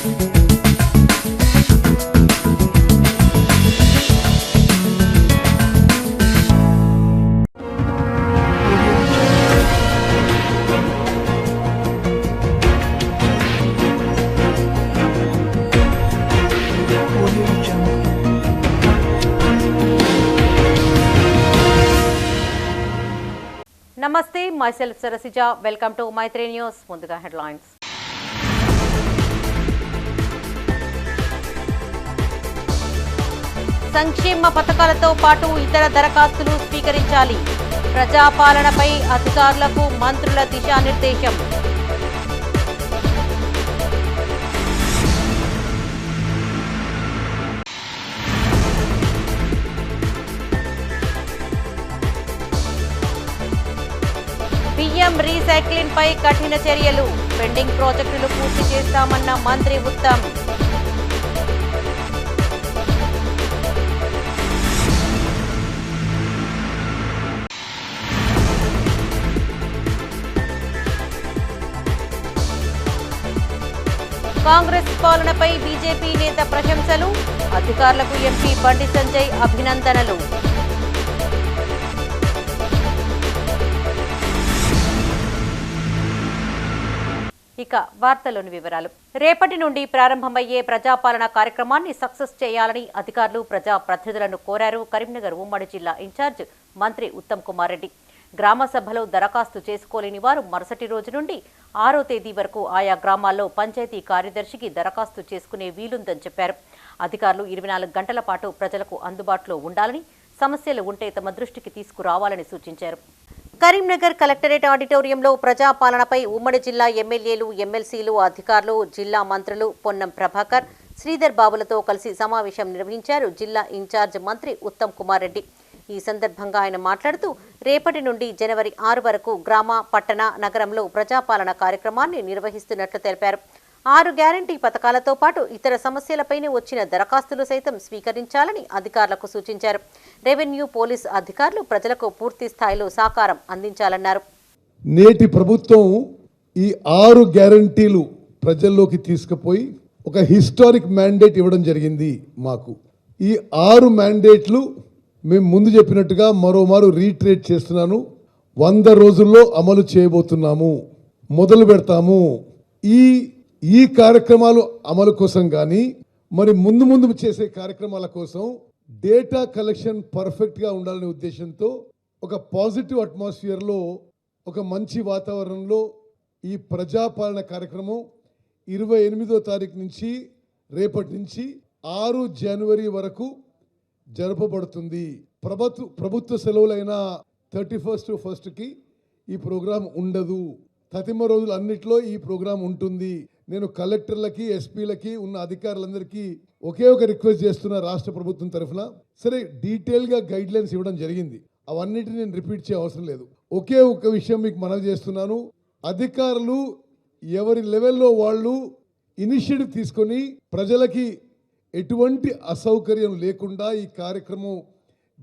నమస్తే, myself Sarasija. Welcome to Maitri News. ముందుగా headlines. సంక్షేమ పథకాలతో పాటు ఇతర దరఖాస్తులు స్వీకరించాలి. ప్రజాపాలనపై అధికారులకు మంత్రుల దిశానిర్దేశం. పీఎం రీసైక్లింగ్ పై కఠిన చర్యలు. పెండింగ్ ప్రాజెక్టులు పూర్తి చేస్తామన్న మంత్రి ఉత్తమ్. కాంగ్రెస్ పాలనపై బీజేపీ నేత ప్రశంసలు. అధికారులకు ఎంపీ బండి సంజయ్ అభినందనలు. ఇక వార్తలోని వివరాలు. రేపటి నుండి ప్రారంభమయ్యే ప్రజాపాలన కార్యక్రమాన్ని సక్సెస్ చేయాలని అధికారులు ప్రజాప్రతినిధులను కోరారు కరీంనగర్ ఉమ్మడి జిల్లా ఇన్ఛార్జ్ మంత్రి ఉత్తమ్ కుమార్ రెడ్డి. గ్రామ సభలో దరఖాస్తు చేసుకోలేని వారు మరుసటి రోజు నుండి 6వ తేదీ వరకు ఆయా గ్రామాల్లో పంచాయతీ కార్యదర్శికి దరఖాస్తు చేసుకునే వీలుందని చెప్పారు. అధికారులు 24 గంటల పాటు ప్రజలకు అందుబాటులో ఉండాలని, సమస్యలు ఉంటే తమ దృష్టికి తీసుకురావాలని సూచించారు. కరీంనగర్ కలెక్టరేట్ ఆడిటోరియంలో ప్రజాపాలనపై ఉమ్మడి జిల్లా ఎమ్మెల్యేలు, ఎమ్మెల్సీలు, అధికారులు, జిల్లా మంత్రులు పొన్నం ప్రభాకర్, శ్రీధర్ బాబులతో కలిసి సమావేశం నిర్వహించారు జిల్లా ఇన్ఛార్జ్ మంత్రి ఉత్తమ్ కుమార్ రెడ్డి. ఈ సందర్భంగా ఆయన మాట్లాడుతూ రేపటి నుండి జనవరి 6 వరకు గ్రామ, పట్టణ, నగరంలో ప్రజాపాలన కార్యక్రమాన్ని నిర్వహిస్తున్నట్లు తెలిపారు. 6 గ్యారంటీ పథకాలతో పాటు ఇతర సమస్యలపైనే వచ్చిన దరఖాస్తులు సైతం స్వీకరించాలని అధికారులకు సూచించారు. రెవెన్యూ, పోలీసు అధికారులు ప్రజలకు పూర్తి స్థాయిలో సహకారం అందించాలన్నారు. నేటి ప్రభుత్వం ఈ 6 గ్యారంటీలు ప్రజల్లోకి తీసుకుపోయి ఒక హిస్టారిక్ మ్యాండేట్ ఇవ్వడం జరిగింది. మాకు ఈ 6 మ్యాండేట్లు మేము ముందు చెప్పినట్టుగా మరోమారు రీట్రేట్ చేస్తున్నాను. 100 రోజుల్లో అమలు చేయబోతున్నాము, మొదలు పెడతాము. ఈ కార్యక్రమాలు అమలు కోసం కానీ మరి ముందు చేసే కార్యక్రమాల కోసం డేటా కలెక్షన్ పర్ఫెక్ట్గా ఉండాలనే ఉద్దేశంతో ఒక పాజిటివ్ అట్మాస్ఫియర్లో, ఒక మంచి వాతావరణంలో ఈ ప్రజాపాలన కార్యక్రమం 28వ తారీఖు నుంచి రేపటి నుంచి 6 జనవరి వరకు జరపబడుతుంది. ప్రభుత్వ సెలవులైన 31st ఈ ప్రోగ్రాం ఉండదు. తదిమ రోజులు అన్నిట్లో ఈ ప్రోగ్రాం ఉంటుంది. నేను కలెక్టర్లకి, ఎస్పీలకి, ఉన్న అధికారులందరికీ ఒకే ఒక రిక్వెస్ట్ చేస్తున్నా రాష్ట్ర ప్రభుత్వం తరఫున. సరే, డీటెయిల్గా గైడ్ లైన్స్ ఇవ్వడం జరిగింది, అవన్నిటిని నేను రిపీట్ చేయ అవసరం లేదు. ఒకే ఒక విషయం మీకు మనవి చేస్తున్నాను. అధికారులు ఎవరి లెవెల్లో వాళ్ళు ఇనిషియేటివ్ తీసుకొని ప్రజలకి ఎటువంటి అసౌకర్యం లేకుండా ఈ కార్యక్రమం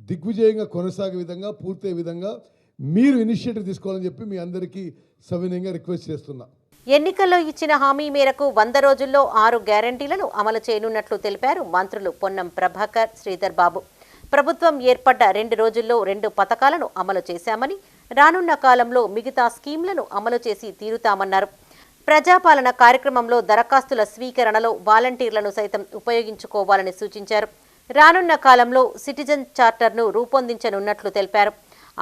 దిగ్విజయంగా కొనసాగే విధంగా, పూర్తయ్యే విధంగా మీరు ఇనిషియేటివ్ తీసుకోవాలని చెప్పి మీ అందరికీ సవినయంగా రిక్వెస్ట్ చేస్తున్నా. ఎన్నికల్లో ఇచ్చిన హామీ మేరకు 100 రోజుల్లో 6 గ్యారంటీలను అమలు చేయనున్నట్లు తెలిపారు మంత్రులు పొన్నం ప్రభాకర్, శ్రీధర్ బాబు. ప్రభుత్వం ఏర్పడ్డ 2 రోజుల్లో 2 పథకాలను అమలు చేశామని, రానున్న కాలంలో మిగతా స్కీమ్లను అమలు చేసి తీరుతామన్నారు. ప్రజాపాలన కార్యక్రమంలో దరఖాస్తుల స్వీకరణలో వాలంటీర్లను సైతం ఉపయోగించుకోవాలని సూచించారు. రానున్న కాలంలో సిటిజన్ చార్టర్ను రూపొందించనున్నట్లు తెలిపారు.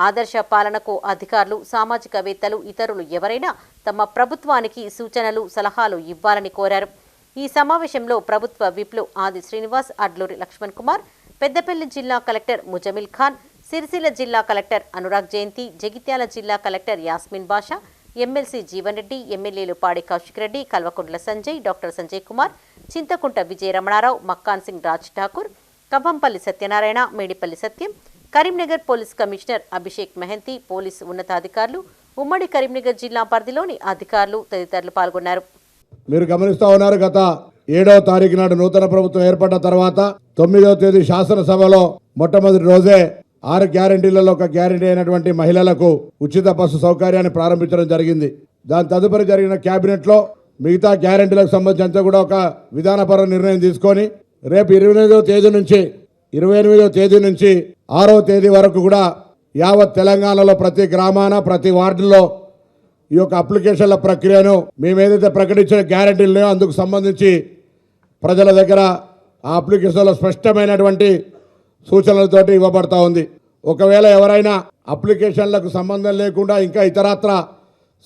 ఆదర్శ పాలనకు అధికారులు, సామాజికవేత్తలు, ఇతరులు ఎవరైనా తమ ప్రభుత్వానికి సూచనలు, సలహాలు ఇవ్వాలని కోరారు. ఈ సమావేశంలో ప్రభుత్వ విప్లు ఆది శ్రీనివాస్, అడ్లూరి లక్ష్మణ్ కుమార్, పెద్దపల్లి జిల్లా కలెక్టర్ ముజమిల్ ఖాన్, సిరిసిల్ల జిల్లా కలెక్టర్ అనురాగ్ జయంతి, జగిత్యాల జిల్లా కలెక్టర్ యాస్మిన్ బాషా, ఎమ్మెల్సీ జీవన్ రెడ్డి, ఎమ్మెల్యేలు Padi Kaushik Reddy, Kalvakuntla Sanjay, doctor Sanjay Kumar, Chinthakunta Vijaya Ramanarao, Makkan Singh Raj Thakur, Kambhampalli Satyanarayana, Medipalli Satyam, Karimnagar police commissioner Abhishek Mohanty, police ఉన్నతాధికారులు, ఉమ్మడి కరీంనగర్ జిల్లా పరిధిలోని అధికారులు తదితరులు పాల్గొన్నారు. మీరు గమనిస్తా ఉన్నారు, గత 7వ తారీఖు నాడు నూతన ప్రభుత్వం ఏర్పడ్డ తర్వాత 9వ తేదీ శాసనసభలో మొట్టమొదటి రోజే 6 గ్యారంటీలలో ఒక గ్యారంటీ అయినటువంటి మహిళలకు ఉచిత బస్సు సౌకర్యాన్ని ప్రారంభించడం జరిగింది. దాని తదుపరి జరిగిన క్యాబినెట్లో మిగతా గ్యారెంటీలకు సంబంధించి కూడా ఒక విధానపర నిర్ణయం తీసుకొని రేపు 28వ తేదీ నుంచి 6వ తేదీ వరకు కూడా యావత్ తెలంగాణలో ప్రతి గ్రామాన ప్రతి వార్డులో ఈ యొక్క అప్లికేషన్ల ప్రక్రియను మేము ఏదైతే ప్రకటించిన గ్యారెంటీలు ఉన్నాయో అందుకు సంబంధించి ప్రజల దగ్గర ఆ అప్లికేషన్లో స్పష్టమైనటువంటి సూచనలతోటి ఇవ్వబడతా ఉంది. ఒకవేళ ఎవరైనా అప్లికేషన్లకు సంబంధం లేకుండా ఇంకా ఇతరత్ర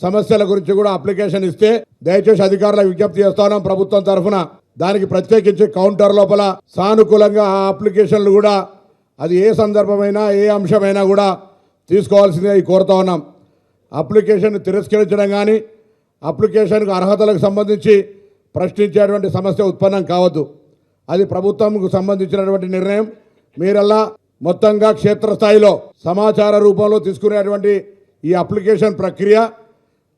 సమస్యల గురించి కూడా అప్లికేషన్ ఇస్తే దయచేసి అధికారులకు విజ్ఞప్తి చేస్తా ఉన్నాం ప్రభుత్వం తరఫున దానికి ప్రత్యేకించి కౌంటర్ లోపల సానుకూలంగా ఆ అప్లికేషన్లు కూడా అది ఏ సందర్భమైనా ఏ అంశమైనా కూడా తీసుకోవాల్సిందే కోరుతా ఉన్నాం. అప్లికేషన్ తిరస్కరించడం కానీ అప్లికేషన్కు అర్హతలకు సంబంధించి ప్రశ్నించేటువంటి సమస్య ఉత్పన్నం కావద్దు. అది ప్రభుత్వంకు సంబంధించినటువంటి నిర్ణయం. మీరల్లా మొత్తంగా క్షేత్రస్థాయిలో సమాచార రూపంలో తీసుకునేటువంటి ఈ అప్లికేషన్ ప్రక్రియ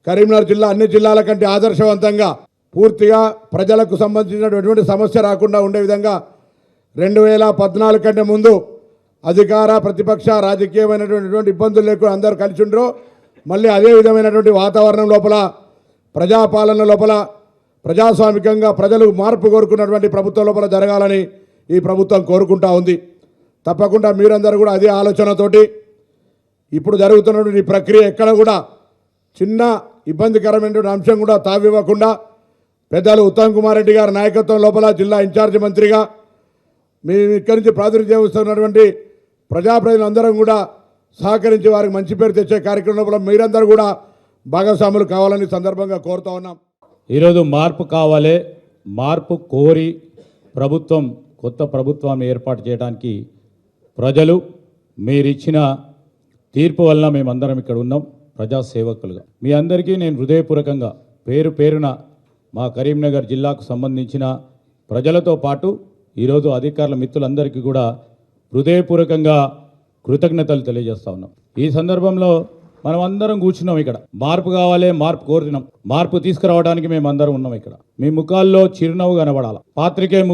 కరీంనగర్ జిల్లా అన్ని జిల్లాల కంటే ఆదర్శవంతంగా పూర్తిగా ప్రజలకు సంబంధించినటువంటి సమస్య రాకుండా ఉండే విధంగా 2014 కంటే ముందు అధికార ప్రతిపక్ష రాజకీయమైనటువంటి ఇబ్బందులు లేకుండా అందరూ కలిసి ఉండరు. మళ్ళీ అదే విధమైనటువంటి వాతావరణం లోపల ప్రజాపాలన లోపల ప్రజాస్వామికంగా ప్రజలు మార్పు కోరుకున్నటువంటి ప్రభుత్వం లోపల జరగాలని ఈ ప్రభుత్వం కోరుకుంటా ఉంది. తప్పకుండా మీరందరూ కూడా అదే ఆలోచనతోటి ఇప్పుడు జరుగుతున్నటువంటి ఈ ప్రక్రియ ఎక్కడ కూడా చిన్న ఇబ్బందికరమైనటువంటి అంశం కూడా తావివ్వకుండా పెద్దలు ఉత్తమ్ కుమార్ రెడ్డి గారి నాయకత్వం లోపల జిల్లా ఇన్ఛార్జి మంత్రిగా మేము ఇక్కడి నుంచి ప్రాతినిధ్యం వస్తున్నటువంటి ప్రజాప్రతినిధులందరం కూడా సహకరించి వారికి మంచి పేరు తెచ్చే కార్యక్రమం లోపల మీరందరూ కూడా భాగస్వాములు కావాలని సందర్భంగా కోరుతా ఉన్నాం. ఈరోజు మార్పు కావాలి, మార్పు కోరి కొత్త ప్రభుత్వాన్ని ఏర్పాటు చేయడానికి ప్రజలు మీరిచ్చిన తీర్పు వలన మేమందరం ఇక్కడ ఉన్నాం ప్రజాసేవకులుగా. మీ అందరికీ నేను హృదయపూర్వకంగా పేరున మా కరీంనగర్ జిల్లాకు సంబంధించిన ప్రజలతో పాటు ఈరోజు అధికారుల మిత్రులందరికీ కూడా హృదయపూర్వకంగా కృతజ్ఞతలు తెలియజేస్తా ఉన్నాం. ఈ సందర్భంలో మనం అందరం కూర్చున్నాం ఇక్కడ. మార్పు కావాలి, మార్పు కోరుతున్నాం. మార్పు తీసుకురావడానికి మేమందరం ఉన్నాం ఇక్కడ. మీ ముఖాల్లో చిరునవ్వు కనబడాల, పాత్రికేయ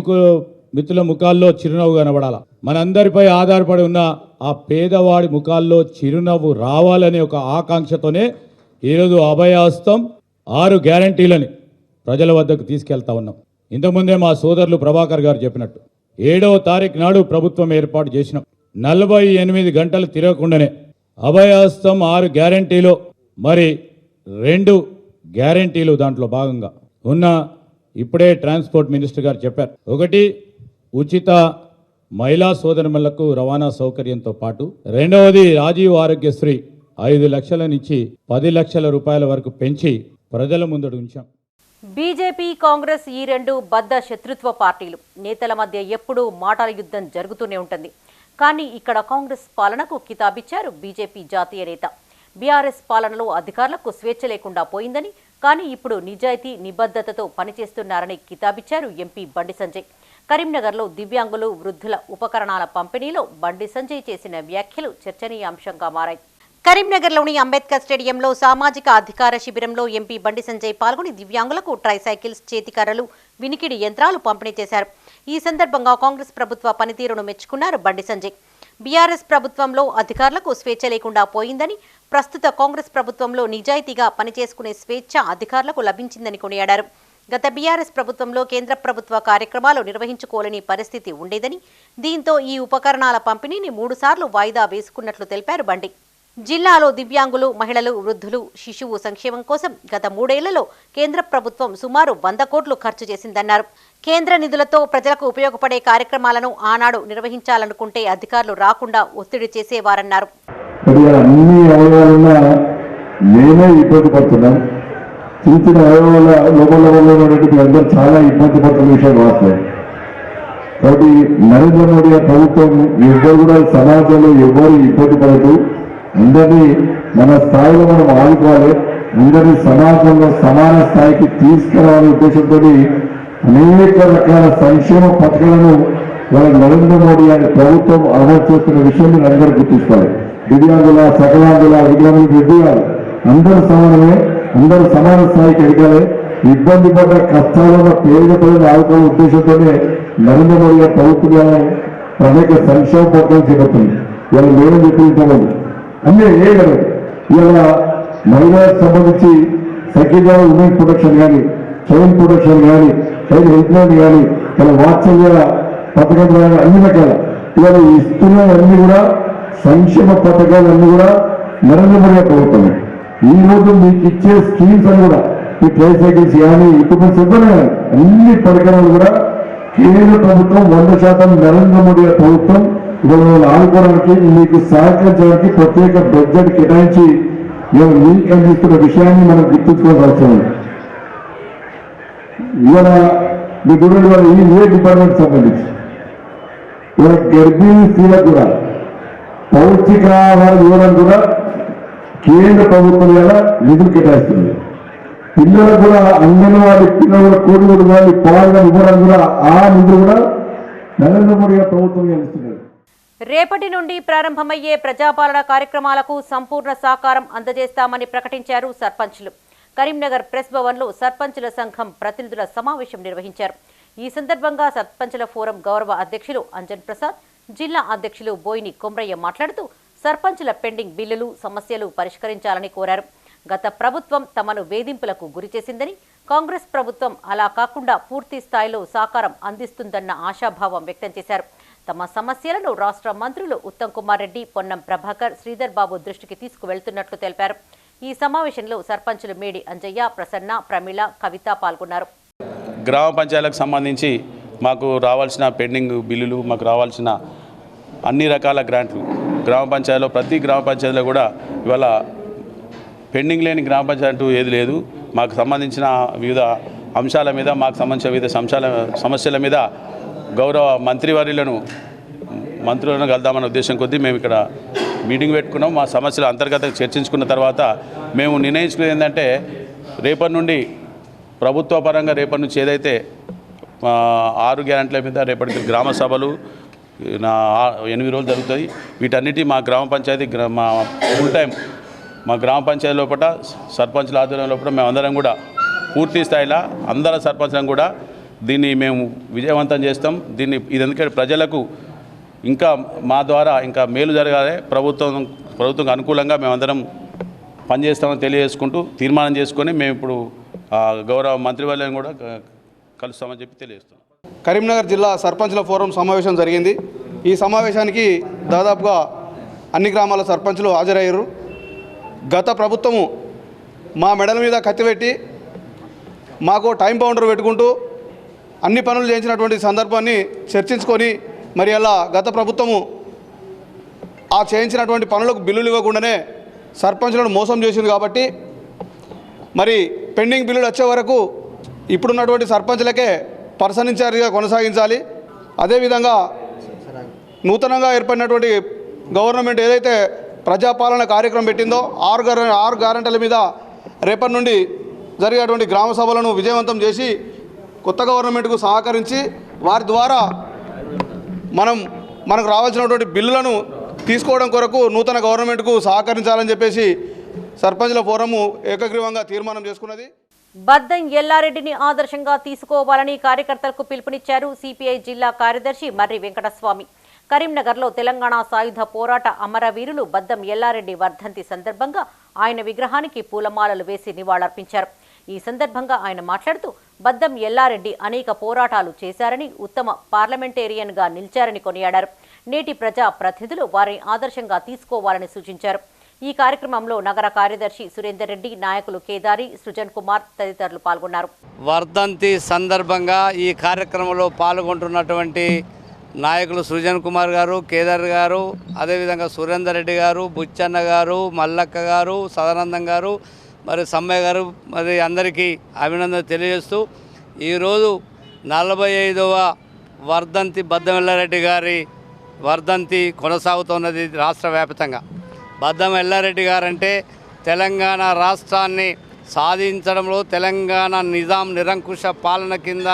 మిత్రుల ముఖాల్లో చిరునవ్వు కనబడాల. మనందరిపై ఆధారపడి ఉన్న ఆ పేదవాడి ముఖాల్లో చిరునవ్వు రావాలనే ఒక ఆకాంక్షతోనే ఈరోజు అభయహస్తం 6 గ్యారంటీలని ప్రజల వద్దకు తీసుకెళ్తా ఉన్నాం. ఇంతకుముందే మా సోదరులు ప్రభాకర్ గారు చెప్పినట్టు 7వ తారీఖు నాడు ప్రభుత్వం ఏర్పాటు చేసినాం. 48 గంటలు తిరగకుండానే అభయహస్తం 6 గ్యారంటీలో మరి 2 గ్యారంటీలు దాంట్లో భాగంగా ఉన్న ఇప్పుడే ట్రాన్స్పోర్ట్ మినిస్టర్ గారు చెప్పారు. ఒకటి ఉచిత మహిళా సోదరులకు రవాణా సౌకర్యంతో పాటు రెండవది రాజీవ్ ఆరోగ్యశ్రీ 5 లక్షల నుంచి 10 లక్షల రూపాయల వరకు పెంచి ప్రజల ముందడు ఉంచాం. బీజేపీ కాంగ్రెస్ ఈ 2 బద్ద శత్రుత్వ పార్టీలు. నేతల మధ్య ఎప్పుడూ మాటల యుద్ధం జరుగుతూనే ఉంటుంది. కానీ ఇక్కడ కాంగ్రెస్ పాలనకు కితాబిచ్చారు బీజేపీ జాతీయ నేత. బీఆర్ఎస్ పాలనలో అధికారులకు స్వేచ్ఛ లేకుండా పోయిందని, కానీ ఇప్పుడు నిజాయితీ నిబద్ధతతో పనిచేస్తున్నారని కితాబిచ్చారు ఎంపీ బండి సంజయ్. కరీంనగర్లో దివ్యాంగులు వృద్ధుల ఉపకరణాల పంపిణీలో బండి సంజయ్ చేసిన వ్యాఖ్యలు చర్చనీయాంశంగా మారాయి. కరీంనగర్లోని అంబేద్కర్ స్టేడియంలో సామాజిక అధికార శిబిరంలో ఎంపీ బండి సంజయ్ పాల్గొని దివ్యాంగులకు ట్రైసైకిల్స్, చేతికర్రలు, వినికిడి యంత్రాలు పంపిణీ చేశారు. ఈ సందర్భంగా కాంగ్రెస్ ప్రభుత్వ పనితీరును మెచ్చుకున్నారు బండి సంజయ్. బీఆర్ఎస్ ప్రభుత్వంలో అధికారులకు స్వేచ్ఛ లేకుండా పోయిందని, ప్రస్తుత కాంగ్రెస్ ప్రభుత్వంలో నిజాయితీగా పనిచేసుకునే స్వేచ్ఛ అధికారులకు లభించిందని కొనియాడారు. గత బీఆర్ఎస్ ప్రభుత్వంలో కేంద్ర ప్రభుత్వ కార్యక్రమాలు నిర్వహించుకోలేని పరిస్థితి ఉండేదని, దీంతో ఈ ఉపకరణాల పంపిణీని 3 సార్లు వాయిదా వేసుకున్నట్లు తెలిపారు బండి. జిల్లాలో దివ్యాంగులు, మహిళలు, వృద్ధులు, శిశువు సంక్షేమం కోసం గత 3 ఏళ్లలో కేంద్ర ప్రభుత్వం సుమారు 100 కోట్లు ఖర్చు చేసిందన్నారు. కేంద్ర నిధులతో ప్రజలకు ఉపయోగపడే కార్యక్రమాలను ఆనాడు నిర్వహించాలనుకుంటే అధికారులు రాకుండా ఒత్తిడి చేసేవారన్నారు. అన్ని అవయవాలున్నా నేనే ఇబ్బంది పడుతున్నాను. చిన్న అవయవాల లోపల అందరూ చాలా ఇబ్బంది పడుతున్న విషయాలు వాస్తాయి. కాబట్టి నరేంద్ర మోడీ ప్రభుత్వం ఎవరు కూడా సమాజంలో ఎవరు ఇబ్బంది పడదు, అందరినీ మన స్థాయిలో మనం ఆదుకోవాలి, అందరినీ సమాజంలో సమాన స్థాయికి తీసుకురావాలనే ఉద్దేశంతో అనేక రకాల సంక్షేమ పథకాలను వాళ్ళ నరేంద్ర మోడీ అనే ప్రభుత్వం అమలు చేస్తున్న విషయం మీరు అందరూ గుర్తించుకోవాలి. దివ్యాంగుల, సకలాంగుల, వికలాంగులు, ఎదిగాలి, అందరూ సమానమే, అందరూ సమాన స్థాయికి ఎదగాలి. ఇబ్బంది పడ్డ కష్టాలను పేద ప్రజలు ఆదుకోవాలనే ఉద్దేశంతోనే నరేంద్ర మోడీ గారి ప్రభుత్వం అనేక సంక్షేమ పథకాలు చేపడుతుంది. ఇవాళ లేదని చెప్పించలేదు అన్నీ వేయగలరు. ఇవాళ మహిళలకు సంబంధించి సఖ్యజాల ఉమెన్ ప్రొటెక్షన్ కానీ, చైల్డ్ ప్రొటెక్షన్ కానీ, చైల్డ్ హెల్ప్ లైన్ కానీ, ఇలా వాత్సల్య పథకం కానీ అన్ని రకాల ఇవాళ ఇస్తున్నవన్నీ కూడా సంక్షేమ పథకాలన్నీ కూడా నరేంద్ర మోడీ ప్రభుత్వమే. ఈ రోజు మీకు ఇచ్చే స్కీమ్స్ అని కూడా ఈ ట్రైసైకిల్స్ కానీ ఇప్పుడు చెప్పిన అన్ని పరికరాలు కూడా కేంద్ర ప్రభుత్వం 100% నరేంద్ర మోడీ ప్రభుత్వం ఇవాళ ఆడుకోవడానికి మీకు సహకరించడానికి ప్రత్యేక బడ్జెట్ కేటాయించి మేము మీకు అందిస్తున్న విషయాన్ని మనం గుర్తుంచుకోవాల్సిన అవసరం ఉంది. ఇవాళ మీ చూడండి వాళ్ళ ఈ డిపార్ట్మెంట్ సంబంధించి ఇవాళ గర్భిణీ స్త్రీలకు కూడా పౌష్టికాహారం ఇవ్వడం కూడా కేంద్ర ప్రభుత్వం ద్వారా నిధులు కేటాయిస్తుంది. పిల్లలకు కూడా అంగన్వాడీ పిల్లలు కోడిగుడు వాళ్ళు పాలుగా ఇవ్వడం కూడా ఆ నిధులు కూడా నరేంద్ర మోడీ గారు ప్రభుత్వం ఇస్తున్నారు. రేపటి నుండి ప్రారంభమయ్యే ప్రజాపాలన కార్యక్రమాలకు సంపూర్ణ సహకారం అందజేస్తామని ప్రకటించారు సర్పంచ్లు. కరీంనగర్ ప్రెస్ భవన్లో సర్పంచుల సంఘం ప్రతినిధుల సమావేశం నిర్వహించారు. ఈ సందర్భంగా సర్పంచుల ఫోరం గౌరవ అధ్యక్షులు అంజన్ ప్రసాద్, జిల్లా అధ్యక్షులు బోయిని కొమ్రయ్య మాట్లాడుతూ సర్పంచుల పెండింగ్ బిల్లులు, సమస్యలు పరిష్కరించాలని కోరారు. గత ప్రభుత్వం తమను వేధింపులకు గురిచేసిందని, కాంగ్రెస్ ప్రభుత్వం అలా కాకుండా పూర్తి స్థాయిలో సహకారం అందిస్తుందన్న ఆశాభావం వ్యక్తం చేశారు. తమ సమస్యలను రాష్ట్ర మంత్రులు ఉత్తమ్ కుమార్ రెడ్డి, పొన్నం ప్రభాకర్, శ్రీధర్ బాబు దృష్టికి తీసుకువెళ్తున్నట్లు తెలిపారు. ఈ సమావేశంలో సర్పంచులు మేడి అంజయ్య, ప్రసన్న, ప్రమీల, కవిత పాల్గొన్నారు. గ్రామ పంచాయతీలకు సంబంధించి మాకు రావాల్సిన పెండింగ్ బిల్లులు, మాకు రావాల్సిన అన్ని రకాల గ్రాంట్లు గ్రామ పంచాయతీలో ప్రతి గ్రామ పంచాయతీలో కూడా ఇవాళ పెండింగ్ లేని గ్రామ పంచాయతీ ఏది లేదు. మాకు సంబంధించిన వివిధ అంశాల మీద, మాకు సంబంధించిన వివిధ సమస్యల మీద గౌరవ మంత్రులను కలుద్దామన్న ఉద్దేశం కొద్దీ మేము ఇక్కడ మీటింగ్ పెట్టుకున్నాం. మా సమస్యలు అంతర్గతంగా చర్చించుకున్న తర్వాత మేము నిర్ణయించుకునేది ఏంటంటే రేపటి నుండి ప్రభుత్వ పరంగా రేపటి నుంచి ఏదైతే 6 గ్యారెంటీల మీద రేపటికి గ్రామ సభలు 8 రోజులు జరుగుతాయి. వీటన్నిటి మా గ్రామ పంచాయతీ మా ఫుల్ టైం మా గ్రామ పంచాయతీ లోపల సర్పంచుల ఆధ్వర్యం లోపల మేమందరం కూడా పూర్తి స్థాయిలో అందరి సర్పంచులను కూడా దీన్ని మేము విజయవంతం చేస్తాం. ఇది ఎందుకంటే ప్రజలకు ఇంకా మా ద్వారా ఇంకా మేలు జరగాలి, ప్రభుత్వం అనుకూలంగా మేమందరం పనిచేస్తామని తెలియజేసుకుంటూ తీర్మానం చేసుకొని మేము ఇప్పుడు గౌరవ మంత్రివర్యులను కూడా కలుస్తామని చెప్పి తెలియజేస్తాం. కరీంనగర్ జిల్లా సర్పంచుల ఫోరం సమావేశం జరిగింది. ఈ సమావేశానికి దాదాపుగా అన్ని గ్రామాల సర్పంచులు హాజరయ్యారు. గత ప్రభుత్వము మా మెడల మీద కత్తిపెట్టి మాకు టైం బౌండర్ పెట్టుకుంటూ అన్ని పనులు చేయించినటువంటి సందర్భాన్ని చర్చించుకొని మరి అలా గత ప్రభుత్వము ఆ చేయించినటువంటి పనులకు బిల్లులు ఇవ్వకుండానే సర్పంచులను మోసం చేసింది. కాబట్టి మరి పెండింగ్ బిల్లులు వచ్చే వరకు ఇప్పుడున్నటువంటి సర్పంచులకే పర్సన్ ఇన్ఛార్జిగా కొనసాగించాలి. అదేవిధంగా నూతనంగా ఏర్పడినటువంటి గవర్నమెంట్ ఏదైతే ప్రజాపాలన కార్యక్రమం పెట్టిందో 6 గ్యారెంటీల మీద రేపటి నుండి జరిగేటువంటి గ్రామ సభలను విజయవంతం చేసి కొత్త గవర్నమెంట్కు సహకరించి వారి ద్వారా మనకు రావాల్సినటువంటి బిల్లులను తీసుకోవడం కొరకు నూతన గవర్నమెంట్కు సహకరించాలని చెప్పేసి సర్పంచుల ఫోరము ఏకగ్రీవంగా తీర్మానం చేసుకున్నది. బద్దం ఎల్లారెడ్డిని ఆదర్శంగా తీసుకోవాలని కార్యకర్తలకు పిలుపునిచ్చారు సిపిఐ జిల్లా కార్యదర్శి మర్రి వెంకటస్వామి. కరీంనగర్లో తెలంగాణ సాయుధ పోరాట అమరవీరులు బద్దం ఎల్లారెడ్డి వర్ధంతి సందర్భంగా ఆయన విగ్రహానికి పూలమాలలు వేసి నివాళులర్పించారు. ఈ సందర్భంగా ఆయన మాట్లాడుతూ బద్దం ఎల్లారెడ్డి అనేక పోరాటాలు చేశారని, ఉత్తమ పార్లమెంటేరియన్గా నిలిచారని కొనియాడారు. నేటి ప్రజా ప్రతినిధులు వారిని ఆదర్శంగా తీసుకోవాలని సూచించారు. ఈ కార్యక్రమంలో నగర కార్యదర్శి సురేందర్ రెడ్డి, నాయకులు కేదారి, సృజన్ కుమార్ తదితరులు పాల్గొన్నారు. వర్ధంతి సందర్భంగా ఈ కార్యక్రమంలో పాల్గొంటున్నటువంటి నాయకులు సృజన్ కుమార్ గారు, కేదార్ గారు, అదేవిధంగా సురేందర్ రెడ్డి గారు, బుచ్చన్న గారు, మల్లక్క గారు, సదానందం గారు, మరి సమ్మయ్య గారు, మరి అందరికీ అభినందన తెలియజేస్తూ ఈరోజు 45వ వర్ధంతి బద్దం ఎల్లారెడ్డి గారి వర్ధంతి కొనసాగుతున్నది రాష్ట్ర వ్యాప్తంగా. బద్దం ఎల్లారెడ్డి గారంటే తెలంగాణ రాష్ట్రాన్ని సాధించడంలో, తెలంగాణ నిజాం నిరంకుశ పాలన కింద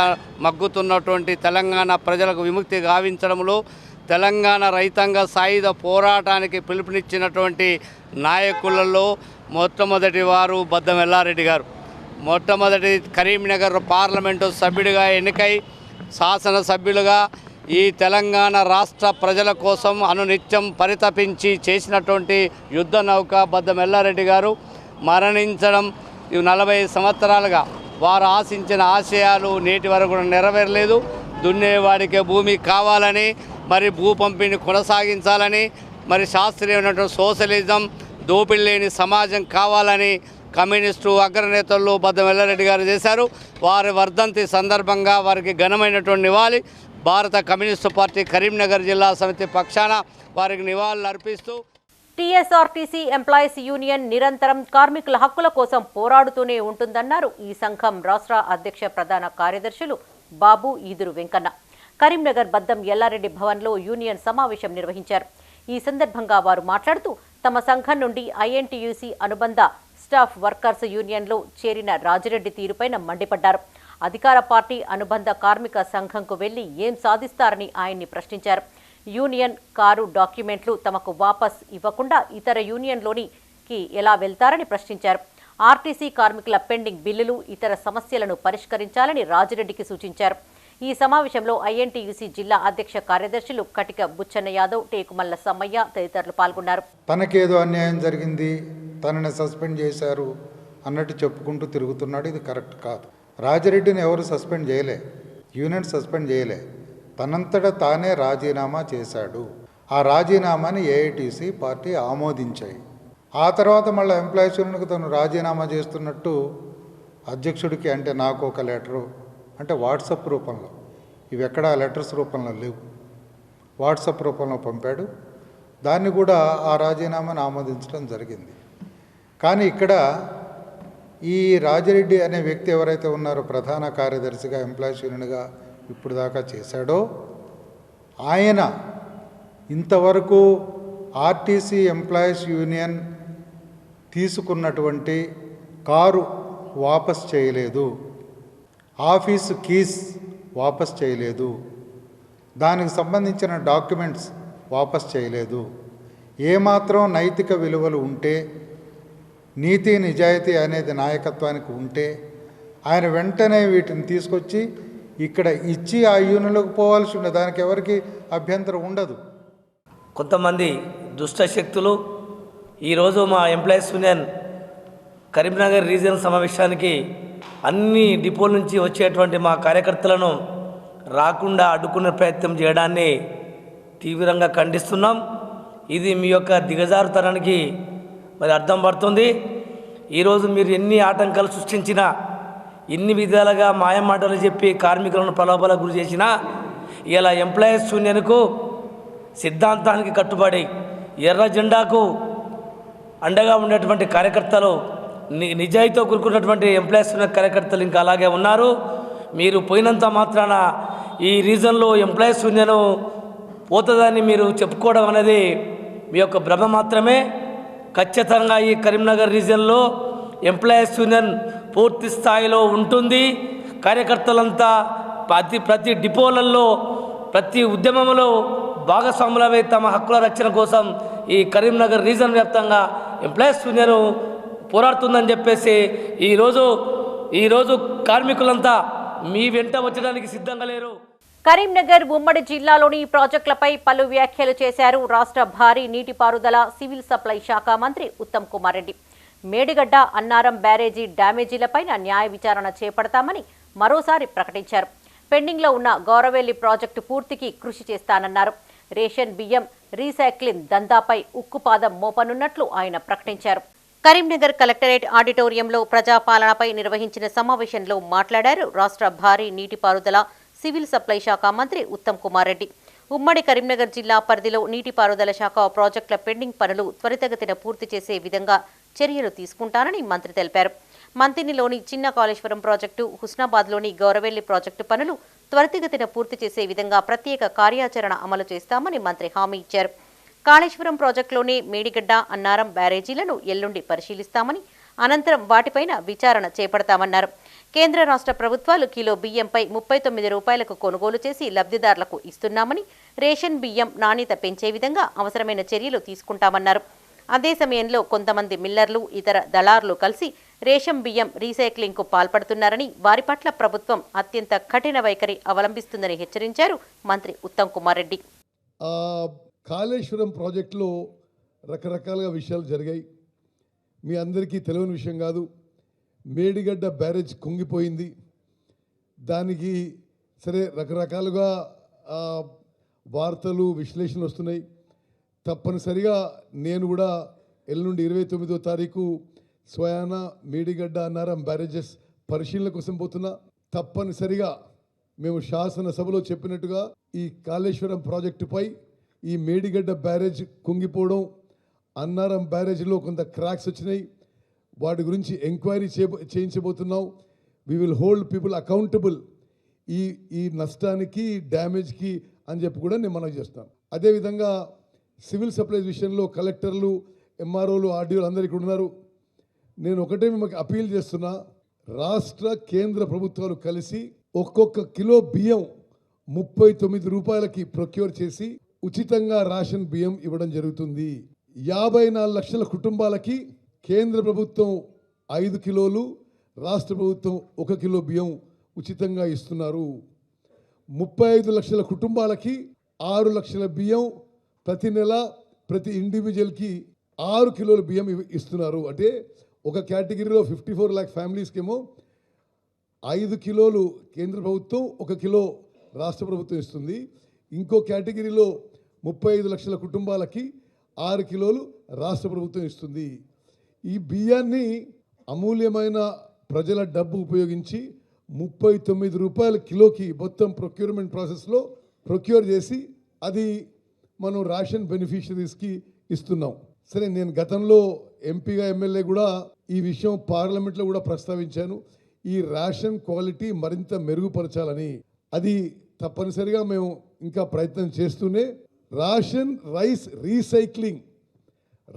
మగ్గుతున్నటువంటి తెలంగాణ ప్రజలకు విముక్తి గావించడంలో, తెలంగాణ రైతాంగ సాయుధ పోరాటానికి పిలుపునిచ్చినటువంటి నాయకులలో మొట్టమొదటి వారు బద్దం ఎల్లారెడ్డి గారు. మొట్టమొదటి కరీంనగర్ పార్లమెంటు సభ్యుడిగా ఎన్నికై శాసనసభ్యులుగా ఈ తెలంగాణ రాష్ట్ర ప్రజల కోసం అనునిత్యం పరితపించి చేసినటువంటి యుద్ధ నౌక బద్దం ఎల్లారెడ్డి గారు మరణించడం 40 సంవత్సరాలుగా వారు ఆశించిన ఆశయాలు నేటి వరకు కూడా నెరవేరలేదు. దున్నేవాడికి భూమి కావాలని, మరి భూ పంపిణీ కొనసాగించాలని, మరి శాస్త్రీయమైనటువంటి సోషలిజం, దోపిడీ లేని సమాజం కావాలని కమ్యూనిస్టు అగ్రనేతలు బద్దం ఎల్లారెడ్డి గారు చేశారు. వారి వర్ధంతి సందర్భంగా వారికి ఘనమైనటువంటి నివాళి భారత కమ్యూనిస్టు పార్టీ కరీంనగర్ జిల్లా సమితి పక్షాన వారికి నివాళులు అర్పిస్తూ టీఎస్ఆర్టీసీ ఎంప్లాయీస్ యూనియన్ నిరంతరం కార్మికుల హక్కుల కోసం పోరాడుతూనే ఉంటుందన్నారు ఈ సంఘం రాష్ట్ర అధ్యక్ష ప్రధాన కార్యదర్శులు బాబు ఈదురు వెంకన్న. కరీంనగర్ బద్దం ఎల్లారెడ్డి భవన్లో యూనియన్ సమావేశం నిర్వహించారు. ఈ సందర్భంగా వారు మాట్లాడుతూ తమ సంఘం నుండి ఐఎన్టీయూసీ అనుబంధ స్టాఫ్ వర్కర్స్ యూనియన్లో చేరిన రాజిరెడ్డి తీరుపైన మండిపడ్డారు. అధికార పార్టీ అనుబంధ కార్మిక సంఘంకు వెళ్లి ఏం సాధిస్తారని ఆయన్ని ప్రశ్నించారు. యూనియన్ కారు డాక్యుమెంట్లు తమకు వాపస్ ఇవ్వకుండా ఇతర యూనియన్లోనికి ఎలా వెళ్తారని ప్రశ్నించారు. ఆర్టీసీ కార్మికుల పెండింగ్ బిల్లులు, ఇతర సమస్యలను పరిష్కరించాలని రాజిరెడ్డికి సూచించారు. ఈ సమావేశంలో ఐఎన్టీయూసీ జిల్లా అధ్యక్ష కార్యదర్శులు కటిక బుచ్చన్న యాదవ్, టేకుమల్ల సమ్మయ్య తదితరులు పాల్గొన్నారు. తనకేదో అన్యాయం జరిగింది, తనని సస్పెండ్ చేశారు అన్నట్టు చెప్పుకుంటూ తిరుగుతున్నాడు. ఇది కరెక్ట్ కాదు. రాజిరెడ్డిని ఎవరు సస్పెండ్ చేయలే, యూనియన్ సస్పెండ్ చేయలే. తనంతటా తానే రాజీనామా చేశాడు. ఆ రాజీనామాని ఏఐటీసీ పార్టీ ఆమోదించాయి. ఆ తర్వాత మళ్ళీ ఎంప్లాయీస్ యూనియన్కి తను రాజీనామా చేస్తున్నట్టు అధ్యక్షుడికి, అంటే నాకు ఒక లెటరు, అంటే వాట్సాప్ రూపంలో, ఇవి ఎక్కడా లెటర్స్ రూపంలో లేవు, వాట్సాప్ రూపంలో పంపాడు. దాన్ని కూడా ఆ రాజీనామాను ఆమోదించడం జరిగింది. కానీ ఇక్కడ ఈ రాజిరెడ్డి అనే వ్యక్తి ఎవరైతే ఉన్నారో ప్రధాన కార్యదర్శిగా ఎంప్లాయీస్ యూనియన్గా ఇప్పుడు దాకా చేశాడో, ఆయన ఇంతవరకు ఆర్టీసీ ఎంప్లాయీస్ యూనియన్ తీసుకున్నటువంటి కారు వాపస్ చేయలేదు, ఆఫీసు కీస్ వాపస్ చేయలేదు, దానికి సంబంధించిన డాక్యుమెంట్స్ వాపస్ చేయలేదు. ఏమాత్రం నైతిక విలువలు ఉంటే, నీతి నిజాయితీ అనేది నాయకత్వానికి ఉంటే ఆయన వెంటనే వీటిని తీసుకొచ్చి ఇక్కడ ఇచ్చి ఆ యూనియన్లోకి పోవాల్సి ఉండే, దానికి ఎవరికి అభ్యంతరం ఉండదు. కొంతమంది దుష్ట శక్తులు ఈరోజు మా ఎంప్లాయీస్ యూనియన్ కరీంనగర్ రీజియన్ సమావేశానికి అన్ని డిపోల నుంచి వచ్చేటువంటి మా కార్యకర్తలను రాకుండా అడ్డుకునే ప్రయత్నం చేయడాన్ని తీవ్రంగా ఖండిస్తున్నాం. ఇది మీ యొక్క దిగజారుతనానికి మరి అర్థం పడుతుంది. ఈరోజు మీరు ఎన్ని ఆటంకాలు సృష్టించినా, ఎన్ని విధాలుగా మాయమాటలు చెప్పి కార్మికులను ప్రలోభాలకు గురి చేసినా, ఇలా ఎంప్లాయీస్ యూనియన్కు సిద్ధాంతానికి కట్టుబడి ఎర్ర జెండాకు అండగా ఉండేటువంటి కార్యకర్తలు, నిజాయితీతో కూరుకున్నటువంటి ఎంప్లాయీస్ యూనియన్ కార్యకర్తలు ఇంకా అలాగే ఉన్నారు. మీరు పోయినంత మాత్రాన ఈ రీజన్లో ఎంప్లాయీస్ యూనియన్ పోతుందని మీరు చెప్పుకోవడం అనేది మీ యొక్క భ్రమ మాత్రమే. ఖచ్చితంగా ఈ కరీంనగర్ రీజియన్లో ఎంప్లాయీస్ యూనియన్ పూర్తి స్థాయిలో ఉంటుంది. కార్యకర్తలంతా ప్రతి డిపోలలో, ప్రతి ఉద్యమంలో భాగస్వాములమై తమ హక్కుల రక్షణ కోసం ఈ కరీంనగర్ రీజన్ వ్యాప్తంగా ఎంప్లాయీస్ యూనియన్ పోరాడుతుందని చెప్పేసి ఈరోజు కార్మికులంతా మీ వెంట వచ్చడానికి సిద్ధంగా లేరు. కరీంనగర్ ఉమ్మడి జిల్లాలోని ప్రాజెక్టులపై పలు వ్యాఖ్యలు చేశారు రాష్ట్ర భారీ నీటిపారుదల సివిల్ సప్లై శాఖ మంత్రి ఉత్తమ్ కుమార్ రెడ్డి. మేడిగడ్డ, అన్నారం బ్యారేజీ డ్యామేజీలపైన న్యాయ విచారణ చేపడతామని మరోసారి ప్రకటించారు. పెండింగ్లో ఉన్న గౌరవెల్లి ప్రాజెక్టు పూర్తికి కృషి చేస్తానన్నారు. రేషన్ బియ్యం రీసైక్లింగ్ దందాపై ఉక్కుపాదం మోపనున్నట్లు ఆయన ప్రకటించారు. కరీంనగర్ కలెక్టరేట్ ఆడిటోరియంలో ప్రజాపాలనపై నిర్వహించిన సమావేశంలో మాట్లాడారు రాష్ట్ర భారీ నీటిపారుదల సివిల్ సప్లై శాఖ మంత్రి ఉత్తమ్ కుమార్ రెడ్డి. ఉమ్మడి కరీంనగర్ జిల్లా పరిధిలో నీటిపారుదల శాఖ ప్రాజెక్టుల పెండింగ్ పనులు త్వరితగతిన పూర్తి చేసే విధంగా చర్యలు తీసుకుంటానని మంత్రి తెలిపారు. మంతినిలోని చిన్న కాళేశ్వరం ప్రాజెక్టు, హుస్నాబాద్లోని గౌరవెల్లి ప్రాజెక్టు పనులు త్వరితగతిన పూర్తి చేసే విధంగా ప్రత్యేక కార్యాచరణ అమలు చేస్తామని మంత్రి హామీ ఇచ్చారు. కాళేశ్వరం ప్రాజెక్టులోనే మేడిగడ్డ, అన్నారం బ్యారేజీలను ఎల్లుండి పరిశీలిస్తామని, అనంతరం వాటిపైన విచారణ చేపడతామన్నారు. కేంద్ర రాష్ట్ర ప్రభుత్వాలు కిలో బియ్యంపై 39 రూపాయలకు కొనుగోలు చేసి లబ్ధిదారులకు ఇస్తున్నామని, రేషన్ బియ్యం నాణ్యత పెంచే విధంగా అవసరమైన చర్యలు తీసుకుంటామన్నారు. అదే సమయంలో కొంతమంది మిల్లర్లు, ఇతర దళారులు కలిసి రేషన్ బియ్యం రీసైక్లింగ్కు పాల్పడుతున్నారని, వారి పట్ల ప్రభుత్వం అత్యంత కఠిన వైఖరి అవలంబిస్తుందని హెచ్చరించారు మంత్రి ఉత్తమ్ కుమార్ రెడ్డి. కాళేశ్వరం ప్రాజెక్టులో రకరకాలుగా విషయాలు జరిగాయి. మీ అందరికీ తెలియని విషయం కాదు. మేడిగడ్డ బ్యారేజ్ కుంగిపోయింది. దానికి సరే రకరకాలుగా వార్తలు విశ్లేషణలు వస్తున్నాయి. తప్పనిసరిగా నేను కూడా ఎల్లుండి 29వ తారీఖు స్వయాన మేడిగడ్డ అన్నారం బ్యారేజెస్ పరిశీలన కోసం పోతున్నా. తప్పనిసరిగా మేము శాసనసభలో చెప్పినట్టుగా ఈ కాళేశ్వరం ప్రాజెక్టుపై ఈ మేడిగడ్డ బ్యారేజ్ కుంగిపోవడం, అన్నారం బ్యారేజ్లో కొంత క్రాక్స్ వచ్చినాయి, వాటి గురించి ఎంక్వైరీ చేయించబోతున్నాం. We will hold people accountable ఈ నష్టానికి, డ్యామేజ్కి అని చెప్పి కూడా నేను మనవి చేస్తాను. అదేవిధంగా సివిల్ సప్లైస్ విషయంలో కలెక్టర్లు, ఎంఆర్ఓలు, ఆర్డీఓలు అందరు ఇక్కడ ఉన్నారు. నేను ఒకటే మిమ్మల్ని అపీల్ చేస్తున్నా, రాష్ట్ర కేంద్ర ప్రభుత్వాలు కలిసి ఒక్కొక్క కిలో బియ్యం 39 రూపాయలకి ప్రొక్యూర్ చేసి ఉచితంగా రేషన్ బియ్యం ఇవ్వడం జరుగుతుంది. 54 లక్షల కుటుంబాలకి కేంద్ర ప్రభుత్వం 5 కిలోలు, రాష్ట్ర ప్రభుత్వం 1 కిలో బియ్యం ఉచితంగా ఇస్తున్నారు. 35 లక్షల కుటుంబాలకి 6 లక్షల బియ్యం ప్రతి నెల ప్రతి ఇండివిజువల్కి 6 కిలోల బియ్యం ఇస్తున్నారు. అంటే ఒక కేటగిరీలో 54 lakh ఫ్యామిలీస్కి ఏమో 5 కిలోలు కేంద్ర ప్రభుత్వం, 1 కిలో రాష్ట్ర ప్రభుత్వం ఇస్తుంది. ఇంకో కేటగిరీలో 35 లక్షల కుటుంబాలకి 6 కిలోలు రాష్ట్ర ప్రభుత్వం ఇస్తుంది. ఈ బియ్యాన్ని అమూల్యమైన ప్రజల డబ్బు ఉపయోగించి 39 రూపాయల కిలోకి మొత్తం ప్రొక్యూర్మెంట్ ప్రాసెస్లో ప్రొక్యూర్ చేసి అది మనం రేషన్ బెనిఫిషరీస్కి ఇస్తున్నాం. సరే, నేను గతంలో ఎంపీగా, ఎమ్మెల్యే కూడా ఈ విషయం పార్లమెంట్లో కూడా ప్రస్తావించాను. ఈ రేషన్ క్వాలిటీ మరింత మెరుగుపరచాలని. అది తప్పనిసరిగా మేము ఇంకా ప్రయత్నం చేస్తూనే రేషన్ రైస్ రీసైక్లింగ్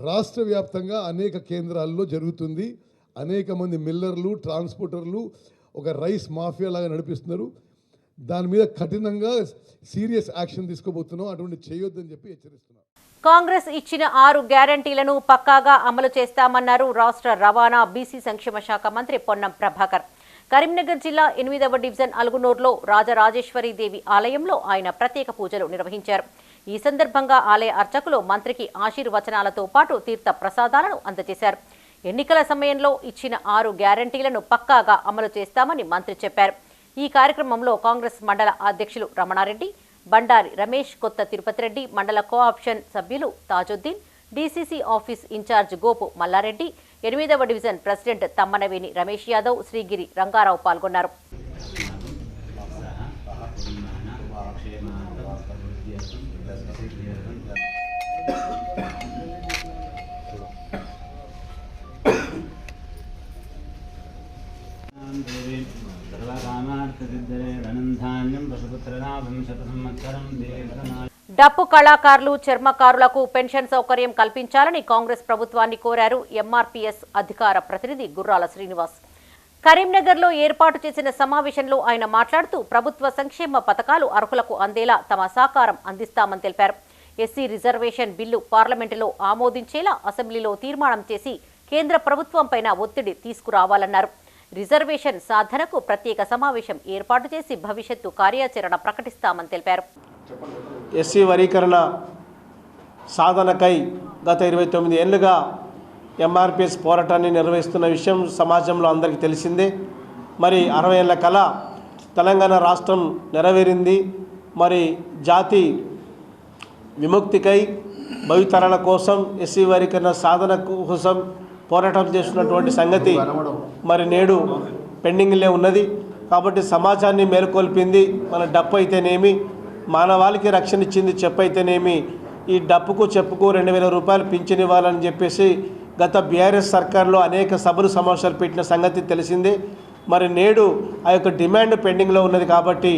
రాష్ట్ర వ్యాప్తంగా అనేక కేంద్రాల్లో జరుగుతుంది. అనేక మంది మిల్లర్లు, ట్రాన్స్పోర్టర్లు ఒక రైస్ మాఫియా లాగా నడిపిస్తున్నారు. దాని మీద కఠినంగా సీరియస్ యాక్షన్ తీసుకోబోతున్నాం. అటువంటి చేయొద్దని చెప్పి హెచ్చరిస్తున్నాం. కాంగ్రెస్ ఇచ్చిన 6 గ్యారంటీలను పక్కాగా అమలు చేస్తామన్నారు రాష్ట్ర రవాణా, బీసీ సంక్షేమ శాఖ మంత్రి పొన్నం ప్రభాకర్. కరీంనగర్ జిల్లా 8వ డివిజన్ అలుగునూరులో రాజరాజేశ్వరి దేవి ఆలయంలో ఆయన ప్రత్యేక పూజలు నిర్వహించారు. ఈ సందర్భంగా ఆలయ అర్చకులు మంత్రికి ఆశీర్వచనాలతో పాటు తీర్థ ప్రసాదాలను అందజేశారు. ఎన్నికల సమయంలో ఇచ్చిన 6 గ్యారంటీలను పక్కాగా అమలు చేస్తామని మంత్రి చెప్పారు. ఈ కార్యక్రమంలో కాంగ్రెస్ మండల అధ్యక్షులు రమణారెడ్డి, బండారి రమేష్, కొత్త తిరుపతి రెడ్డి, మండల కోఆప్షన్ సభ్యులు Tajuddin, DCC office incharge Gopu Mallareddy, 8వ డివిజన్ ప్రెసిడెంట్ తమ్మనవేని రమేష్ యాదవ్, శ్రీగిరి రంగారావు పాల్గొన్నారు. డప్పు కళాకారులు, చర్మకారులకు పెన్షన్ సౌకర్యం కల్పించాలని కాంగ్రెస్ ప్రభుత్వాన్ని కోరారు ఎంఆర్పీఎస్ అధికార ప్రతినిధి గుర్రాల శ్రీనివాస్. కరీంనగర్లో ఏర్పాటు చేసిన సమావేశంలో ఆయన మాట్లాడుతూ ప్రభుత్వ సంక్షేమ పథకాలు అర్హులకు అందేలా తమ సహకారం అందిస్తామని తెలిపారు. ఎస్సీ రిజర్వేషన్ బిల్లు పార్లమెంటులో ఆమోదించేలా అసెంబ్లీలో తీర్మానం చేసి కేంద్ర ప్రభుత్వంపైన ఒత్తిడి తీసుకురావాలన్నారు. రిజర్వేషన్ సాధనకు ప్రత్యేక సమావేశం ఏర్పాటు చేసి భవిష్యత్తు కార్యాచరణ ప్రకటిస్తామని తెలిపారు. ఎస్సీ వర్గీకరణ సాధనకై గత 29 ఏళ్లుగా ఎంఆర్పిఎస్ పోరాటాన్ని నిర్వహిస్తున్న విషయం సమాజంలో అందరికీ తెలిసిందే. మరి 60 ఏళ్ల కళ తెలంగాణ రాష్ట్రం నెరవేరింది. మరి జాతి విముక్తికై, భవితరాల కోసం, ఎస్సీ వర్గీకరణ సాధన కోసం పోరాటం చేస్తున్నటువంటి సంగతి మరి నేడు పెండింగ్లే ఉన్నది. కాబట్టి సమాజాన్ని మేలుకొల్పింది మన డప్పు అయితేనేమి, మానవాళికి రక్షణ ఇచ్చింది చెప్పు అయితేనేమి. ఈ డప్పుకు చెప్పుకు 2000 రూపాయలు పింఛన్ ఇవ్వాలని చెప్పేసి గత బీఆర్ఎస్ సర్కార్లో అనేక సభలు సమావేశాలు పెట్టిన సంగతి తెలిసిందే. మరి నేడు ఆ యొక్క డిమాండ్ పెండింగ్లో ఉన్నది. కాబట్టి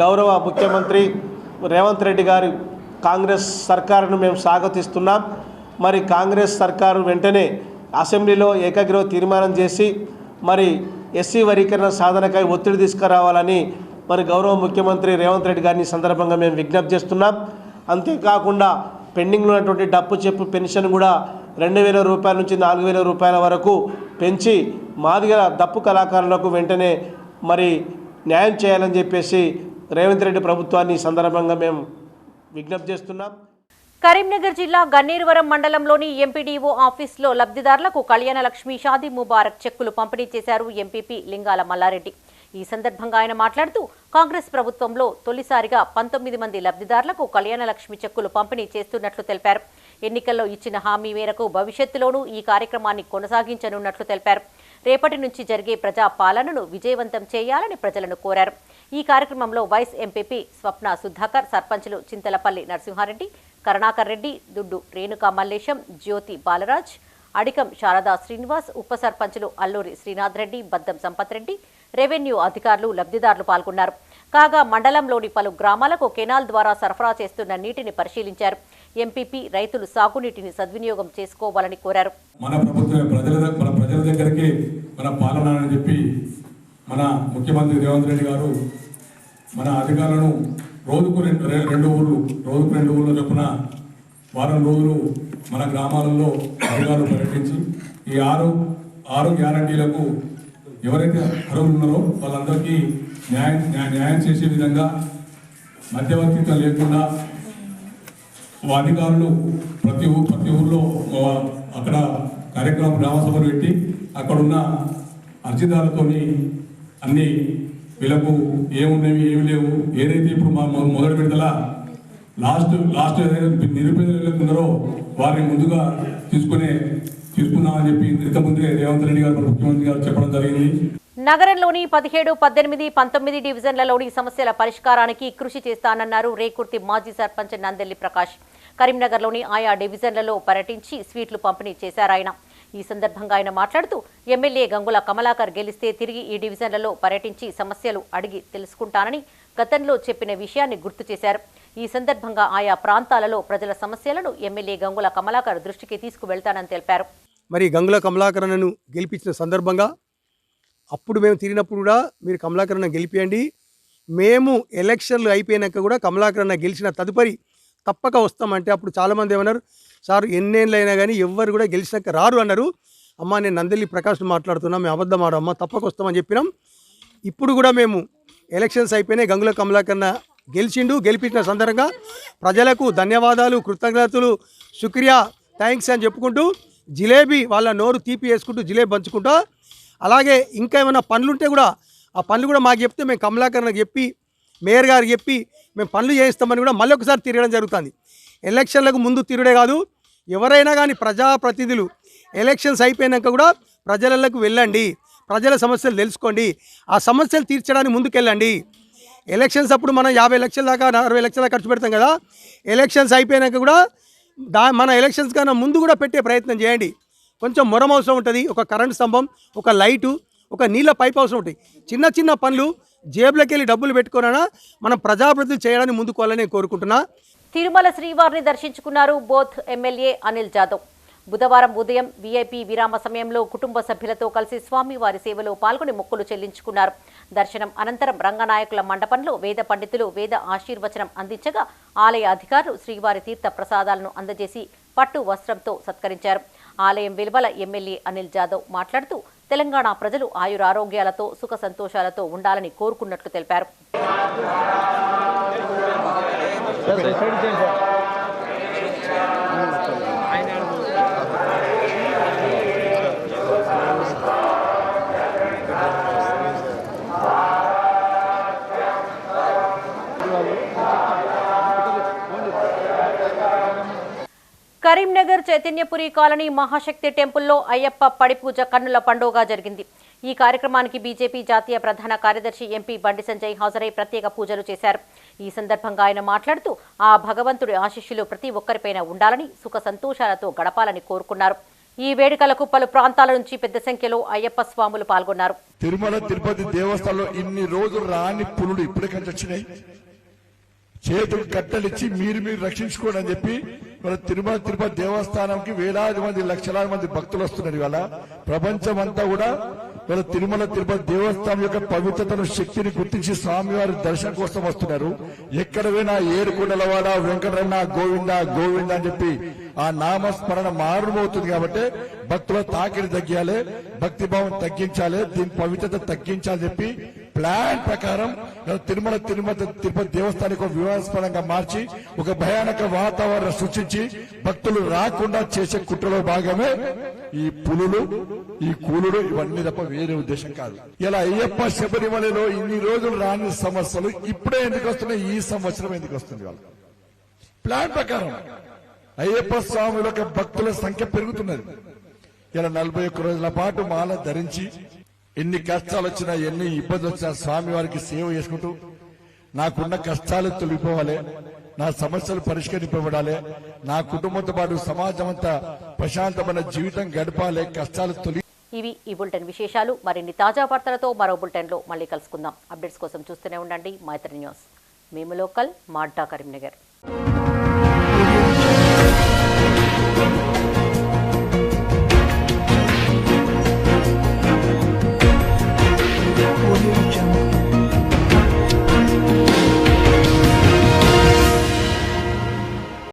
గౌరవ ముఖ్యమంత్రి రేవంత్ రెడ్డి గారి కాంగ్రెస్ సర్కారును మేము స్వాగతిస్తున్నాం. మరి కాంగ్రెస్ సర్కారు వెంటనే అసెంబ్లీలో ఏకగ్రీవ తీర్మానం చేసి మరి ఎస్సీ వర్గీకరణ సాధనకై ఒత్తిడి తీసుకురావాలని మరి గౌరవ ముఖ్యమంత్రి రేవంత్ రెడ్డి గారిని సందర్భంగా మేము విజ్ఞప్తి చేస్తున్నాం. అంతేకాకుండా పెండింగ్లో ఉన్నటువంటి డప్పు చెప్పు పెన్షన్ కూడా 2000 రూపాయల నుంచి 4000 రూపాయల వరకు పెంచి మాదిగల డప్పు కళాకారులకు వెంటనే మరి న్యాయం చేయాలని చెప్పేసి రేవంత్ రెడ్డి ప్రభుత్వాన్ని సందర్భంగా మేము విజ్ఞప్తి చేస్తున్నాం. కరీంనగర్ జిల్లా గన్నేరువరం మండలంలోని ఎంపీడీఓ ఆఫీసులో లబ్ధిదారులకు కళ్యాణ లక్ష్మి షాదీ ముబారక్ చెక్కులు పంపిణీ చేశారు ఎంపీపీ లింగాల మల్లారెడ్డి. ఈ సందర్భంగా ఆయన మాట్లాడుతూ కాంగ్రెస్ ప్రభుత్వంలో తొలిసారిగా 19 మంది లబ్ధిదారులకు కళ్యాణ లక్ష్మి చెక్కులు పంపిణీ చేస్తున్నట్లు తెలిపారు. ఎన్నికల్లో ఇచ్చిన హామీ మేరకు భవిష్యత్తులోనూ ఈ కార్యక్రమాన్ని కొనసాగించనున్నట్లు తెలిపారు. రేపటి నుంచి జరిగే ప్రజా పాలనను విజయవంతం చేయాలని ప్రజలను కోరారు. ఈ కార్యక్రమంలో వైస్ ఎంపీపీ స్వప్న సుధాకర్, సర్పంచులు చింతలపల్లి నరసింహారెడ్డి, కరుణాకర్ రెడ్డి, దుడ్డు రేణుకా మల్లేశం, జ్యోతి బాలరాజ్, అడికం శారదా శ్రీనివాస్, ఉప సర్పంచులు అల్లూరి శ్రీనాథ్ రెడ్డి, బద్దం సంపత్ రెడ్డి, రెవెన్యూ అధికారులు, లబ్ధిదారులు పాల్గొన్నారు. కాగా మండలంలోని పలు గ్రామాలకు కెనాల్ ద్వారా సరఫరా చేస్తున్న నీటిని పరిశీలించారు. ఎంపీపీ రైతులు సాగునీటిని సద్వినియోగం చేసుకోవాలని కోరారు. మన ప్రభుత్వం ప్రజల దగ్గరికి మన పాలన అని చెప్పి మన ముఖ్యమంత్రి రేవంత్ రెడ్డి గారు మన అధికారులను రోజుకు రెండు ఊళ్ళు చొప్పున వారం రోజులు మన గ్రామాలలో అధికారులు పర్యటించి ఈ ఆరు గ్యారంటీలకు ఎవరైతే అర్హులు ఉన్నారో వాళ్ళందరికీ న్యాయం చేసే విధంగా మధ్యవర్తిత్వం లేకుండా అధికారులు ప్రతి ఊర్లో అక్కడ కార్యక్రమం గ్రామ సభలు పెట్టి అక్కడున్న అర్జీదారులతోని అన్ని వీళ్ళకు ఏమున్నాయి ఏమి లేవు ఏదైతే ఇప్పుడు మొదటి విడతల లాస్ట్ ఏదైతే నిరుపేదలు ఉన్నారో వారిని ముందుగా తీసుకున్నామని చెప్పి ఇంతకుముందే రేవంత్ రెడ్డి గారు ముఖ్యమంత్రి గారు చెప్పడం జరిగింది. నగరంలోని 17, 18, 19 డివిజన్లలోని సమస్యల పరిష్కారానికి కృషి చేస్తానన్నారు రేకుర్తి మాజీ సర్పంచ్ నందెల్లి ప్రకాష్. కరీంనగర్లోని ఆయా డివిజన్లలో పర్యటించి స్వీట్లు పంపిణీ చేశారాయన. ఈ సందర్భంగా ఆయన మాట్లాడుతూ ఎమ్మెల్యే గంగుల కమలాకర్ గెలిస్తే తిరిగి ఈ డివిజన్లలో పర్యటించి సమస్యలు అడిగి తెలుసుకుంటానని గతంలో చెప్పిన విషయాన్ని గుర్తు చేశారు. ఈ సందర్భంగా ఆయా ప్రాంతాలలో ప్రజల సమస్యలను ఎమ్మెల్యే గంగుల కమలాకర్ దృష్టికి తీసుకువెళ్తానని తెలిపారు. మరి గంగుల కమలాకర్ను గెలిపించిన సందర్భంగా అప్పుడు మేము తిరిగినప్పుడు కూడా మీరు కమలాకరణ గెలిపియండి, మేము ఎలక్షన్లు అయిపోయినాక కూడా కమలాకరణ గెలిచిన తదుపరి తప్పక వస్తామంటే అప్పుడు చాలామంది ఏమన్నారు, సార్ ఎన్నేళ్ళైనా కానీ ఎవ్వరు కూడా గెలిచినాక రారు అన్నారు. అమ్మ నేను నందెల్లి ప్రకాష్ మాట్లాడుతున్నా, మేము అబద్ధం ఆడమ్మ, తప్పక వస్తామని చెప్పినాం. ఇప్పుడు కూడా మేము ఎలక్షన్స్ అయిపోయినాయి, గంగుల కమలాకరణ గెలిపించిన సందర్భంగా ప్రజలకు ధన్యవాదాలు, కృతజ్ఞతలు, శుక్రియా, థ్యాంక్స్ అని చెప్పుకుంటూ జిలేబీ వాళ్ళ నోరు తీపి వేసుకుంటూ జిలేబీ పంచుకుంటా, అలాగే ఇంకా ఏమైనా పనులు ఉంటే కూడా ఆ పనులు కూడా మాకు చెప్తే మేము కమలాకరణకు చెప్పి మేయర్ గారికి చెప్పి మేము పనులు చేయిస్తామని కూడా మళ్ళీ ఒకసారి తిరగడం జరుగుతుంది. ఎలక్షన్లకు ముందు తిరుగుడే కాదు, ఎవరైనా కానీ ప్రజాప్రతినిధులు ఎలక్షన్స్ అయిపోయినాక కూడా ప్రజలకు వెళ్ళండి, ప్రజల సమస్యలు తెలుసుకోండి, ఆ సమస్యలు తీర్చడానికి ముందుకెళ్ళండి. ఎలక్షన్స్ అప్పుడు మనం 50 లక్షల దాకా 60 లక్షల దాకా ఖర్చు పెడతాం కదా, ఎలక్షన్స్ అయిపోయినాక కూడా మన ఎలక్షన్స్ కన్నా ముందు కూడా పెట్టే ప్రయత్నం చేయండి. కొంచెం మొరం అవసరం ఉంటుంది, ఒక కరెంట్ స్తంభం, ఒక లైటు, ఒక నీళ్ళ పైప్ అవసరం ఉంటాయి. చిన్న చిన్న పనులు జేబులోకి వెళ్ళి డబ్బులు పెట్టుకున్నా మనం ప్రజాప్రతినిధులు చేయడానికి ముందుకోవాలని కోరుకుంటున్నా. తిరుమల శ్రీవారిని దర్శించుకున్నారు బోధ్ ఎమ్మెల్యే అనిల్ జాదవ్. బుధవారం ఉదయం వీఐపీ విరామ సమయంలో కుటుంబ సభ్యులతో కలిసి స్వామివారి సేవలో పాల్గొని మొక్కులు చెల్లించుకున్నారు. దర్శనం అనంతరం రంగనాయకుల మండపంలో వేద పండితులు వేద ఆశీర్వచనం అందించగా ఆలయ అధికారులు శ్రీవారి తీర్థ ప్రసాదాలను అందజేసి పట్టు వస్త్రంతో సత్కరించారు. ఆలయం వెలువల ఎమ్మెల్యే అనిల్ జాదవ్ మాట్లాడుతూ తెలంగాణ ప్రజలు ఆయురారోగ్యాలతో సుఖ సంతోషాలతో ఉండాలని కోరుకున్నట్లు తెలిపారు. కరీంనగర్ చైతన్యపురి కాలనీ మహాశక్తి టెంపుల్లో అయ్యప్ప పడిపూజ కన్నుల పండుగ జరిగింది. ఈ కార్యక్రమానికి బీజేపీ జాతీయ ప్రధాన కార్యదర్శి ఎంపీ బండి సంజయ్ హాజరై ప్రత్యేక పూజలు చేశారు. ఈ సందర్భంగా ఆయన మాట్లాడుతూ ఆ భగవంతుడి ఆశీస్సులు ప్రతి ఒక్కరిపైన ఉండాలని, సుఖ సంతోషాలతో గడపాలని కోరుకున్నారు. ఈ వేడుకలకు పలు ప్రాంతాల నుంచి పెద్ద సంఖ్యలో అయ్యప్ప స్వాములు పాల్గొన్నారు. తిరుమల తిరుపతి దేవస్థానంలో ఇన్ని రోజులు రాని పులులు ఇప్పుడే కనిపించినాయి. చేతులు కట్టలిచ్చి మీరు రక్షించుకోండి అని చెప్పి మన తిరుమల తిరుపతి దేవస్థానంకి వేలాది మంది లక్షలాది మంది భక్తులు వస్తున్నారు. ఇవాళ ప్రపంచం అంతా కూడా మన తిరుమల తిరుపతి దేవస్థానం యొక్క పవిత్రతను, శక్తిని గుర్తించి స్వామివారి దర్శనం కోసం వస్తున్నారు. ఎక్కడ పోయినా ఏడుకొండలవాడ వెంకటరమణ గోవింద గోవింద అని చెప్పి ఆ నామస్మరణ మారుమవుతుంది. కాబట్టి భక్తుల తాకిడి తగ్గాలి, భక్తిభావం తగ్గించాలి, దీని పవిత్రత తగ్గించాలని చెప్పి ప్లాన్ ప్రకారం తిరుపతి దేవస్థానానికి ఒక వివాదాస్పదంగా మార్చి ఒక భయానక వాతావరణం సృష్టించి భక్తులు రాకుండా చేసే కుట్రలో భాగమే ఈ పులులు, ఈ కూలుడు, ఇవన్నీ తప్ప వేరే ఉద్దేశం కాదు. ఇలా అయ్యప్ప శబరిమలలో ఇన్ని రోజులు రాని సమస్యలు ఇప్పుడే ఎందుకు వస్తున్నాయి, ఈ సంవత్సరం ఎందుకు వస్తుంది? వాళ్ళు ప్లాన్ ప్రకారం అయ్యప్ప స్వాముల యొక్క భక్తుల సంఖ్య పెరుగుతున్నది. ఇలా 41 రోజుల పాటు మాల ధరించి ఎన్ని కష్టాలు వచ్చినా ఎన్ని ఇబ్బందులు వచ్చినా స్వామి వారికి సేవ చేసుకుంటూ నాకున్న కష్టాలు తొలగిపోవాలి, నా సమస్యలు పరిష్కరింపబడాలి, నా కుటుంబంతో పాటు సమాజం అంతా ప్రశాంతమైన జీవితం గడపాలి, కష్టాలు తొలగి. ఇవి ఈ బులెటిన్ విశేషాలు. మరిన్ని తాజా వార్తలతో మరో బులెటిన్లో మళ్ళీ కలుసుకుందాం. అప్డేట్స్ కోసం చూస్తూనే ఉండండి మైత్రి న్యూస్. మేము లోకల్, మాడ్డా, కరీంనగర్.